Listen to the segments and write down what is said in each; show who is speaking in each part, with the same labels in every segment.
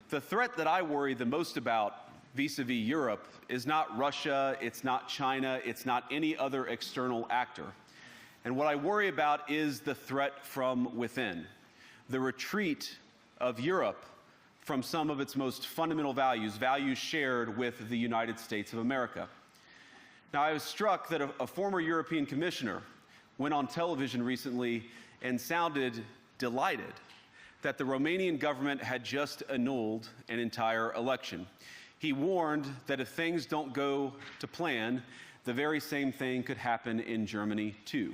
Speaker 1: The threat that I worry the most about vis-a-vis Europe is not Russia, it's not China, it's not any other external actor. And what I worry about is the threat from within, the retreat of Europe from some of its most fundamental values, values shared with the United States of America. Now, I was struck that a former European commissioner went on television recently and sounded delighted that the Romanian government had just annulled an entire election. He warned that if things don't go to plan, the very same thing could happen in Germany too.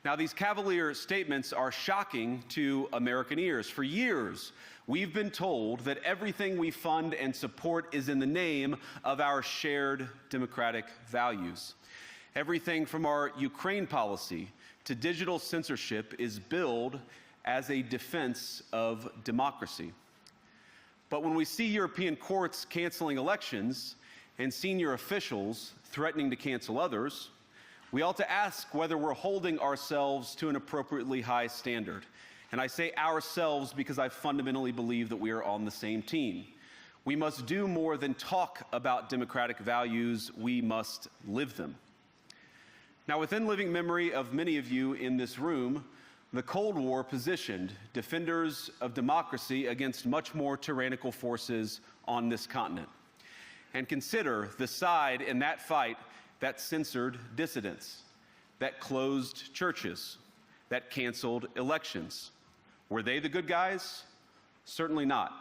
Speaker 1: Now, these cavalier statements are shocking to American ears. For years, we've been told that everything we fund and support is in the name of our shared democratic values. Everything from our Ukraine policy to digital censorship is billed as a defense of democracy. But when we see European courts canceling elections and senior officials threatening to cancel others, we ought to ask whether we're holding ourselves to an appropriately high standard. And I say ourselves because I fundamentally believe that we are on the same team. We must do more than talk about democratic values, we must live them. Now, within living memory of many of you in this room, the Cold War positioned defenders of democracy against much more tyrannical forces on this continent. And consider the side in that fight that censored dissidents, that closed churches, that canceled elections. Were they the good guys? Certainly not.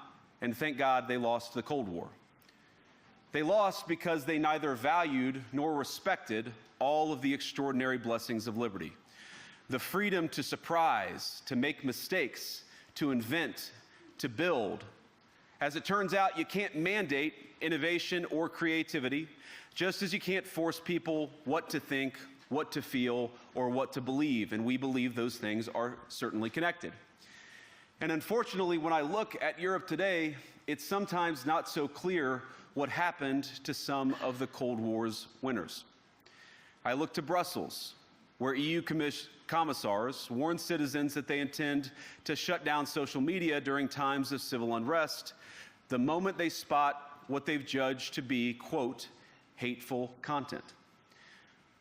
Speaker 1: And thank God they lost the Cold War. They lost because they neither valued nor respected all of the extraordinary blessings of liberty. The freedom to surprise, to make mistakes, to invent, to build. As it turns out, you can't mandate innovation or creativity, just as you can't force people what to think, what to feel, or what to believe. And we believe those things are certainly connected. And unfortunately, when I look at Europe today, it's sometimes not so clear what happened to some of the Cold War's winners. I look to Brussels, where EU commissars warn citizens that they intend to shut down social media during times of civil unrest the moment they spot what they've judged to be, quote, hateful content.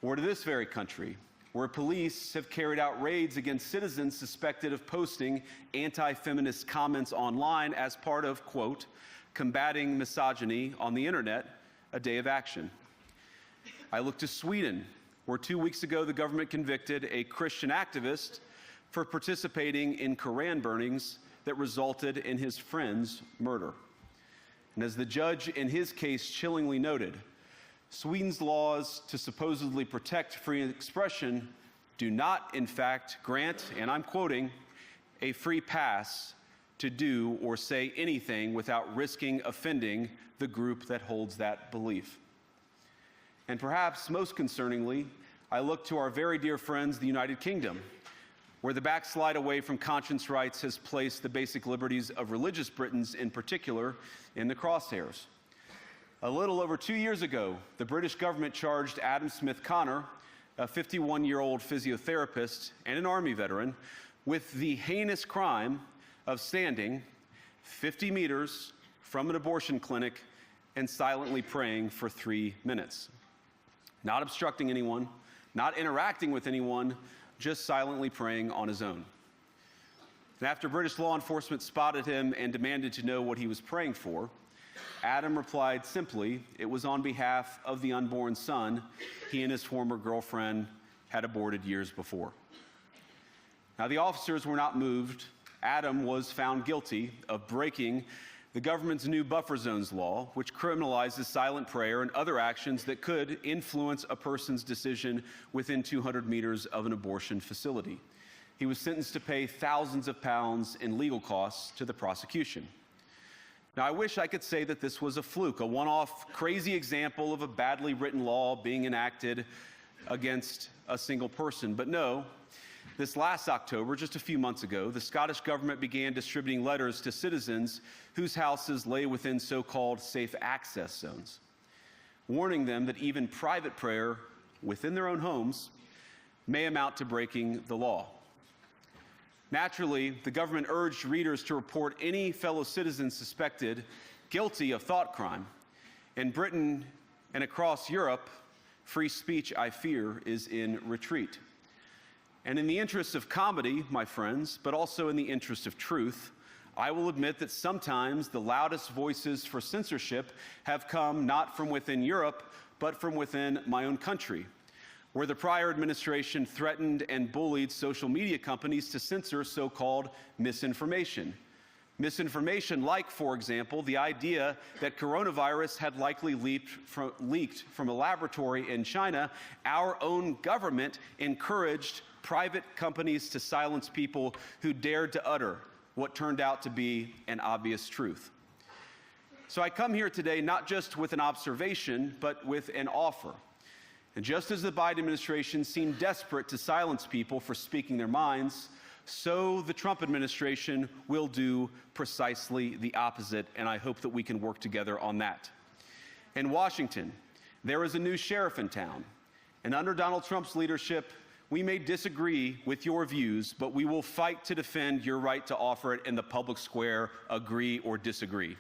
Speaker 1: Or to this very country, where police have carried out raids against citizens suspected of posting anti-feminist comments online as part of, quote, combating misogyny on the internet, a day of action. I look to Sweden, where 2 weeks ago the government convicted a Christian activist for participating in Koran burnings that resulted in his friend's murder. And as the judge in his case chillingly noted, Sweden's laws to supposedly protect free expression do not, in fact, grant, and I'm quoting, a free pass to do or say anything without risking offending the group that holds that belief. And perhaps most concerningly, I look to our very dear friends, the United Kingdom, where the backslide away from conscience rights has placed the basic liberties of religious Britons in particular in the crosshairs. A little over 2 years ago, the British government charged Adam Smith Connor, a 51-year-old physiotherapist and an Army veteran, with the heinous crime of standing 50 meters from an abortion clinic and silently praying for 3 minutes. Not obstructing anyone, not interacting with anyone, just silently praying on his own. And after British law enforcement spotted him and demanded to know what he was praying for, Adam replied simply, it was on behalf of the unborn son he and his former girlfriend had aborted years before. Now, the officers were not moved. Adam was found guilty of breaking the government's new buffer zones law, which criminalizes silent prayer and other actions that could influence a person's decision within 200 meters of an abortion facility. He was sentenced to pay thousands of pounds in legal costs to the prosecution. Now, I wish I could say that this was a fluke, a one-off crazy example of a badly written law being enacted against a single person. But no, this last October, just a few months ago, the Scottish government began distributing letters to citizens whose houses lay within so-called safe access zones, warning them that even private prayer within their own homes may amount to breaking the law. Naturally, the government urged readers to report any fellow citizen suspected guilty of thought crime. In Britain and across Europe, free speech, I fear, is in retreat. And in the interest of comedy, my friends, but also in the interest of truth, I will admit that sometimes the loudest voices for censorship have come not from within Europe, but from within my own country, where the prior administration threatened and bullied social media companies to censor so-called misinformation. Misinformation like, for example, the idea that coronavirus had likely leaked from a laboratory in China. Our own government encouraged private companies to silence people who dared to utter what turned out to be an obvious truth. So I come here today not just with an observation, but with an offer. And just as the Biden administration seemed desperate to silence people for speaking their minds, so the Trump administration will do precisely the opposite, and I hope that we can work together on that. In Washington, there is a new sheriff in town, and under Donald Trump's leadership, we may disagree with your views, but we will fight to defend your right to offer it in the public square, agree or disagree.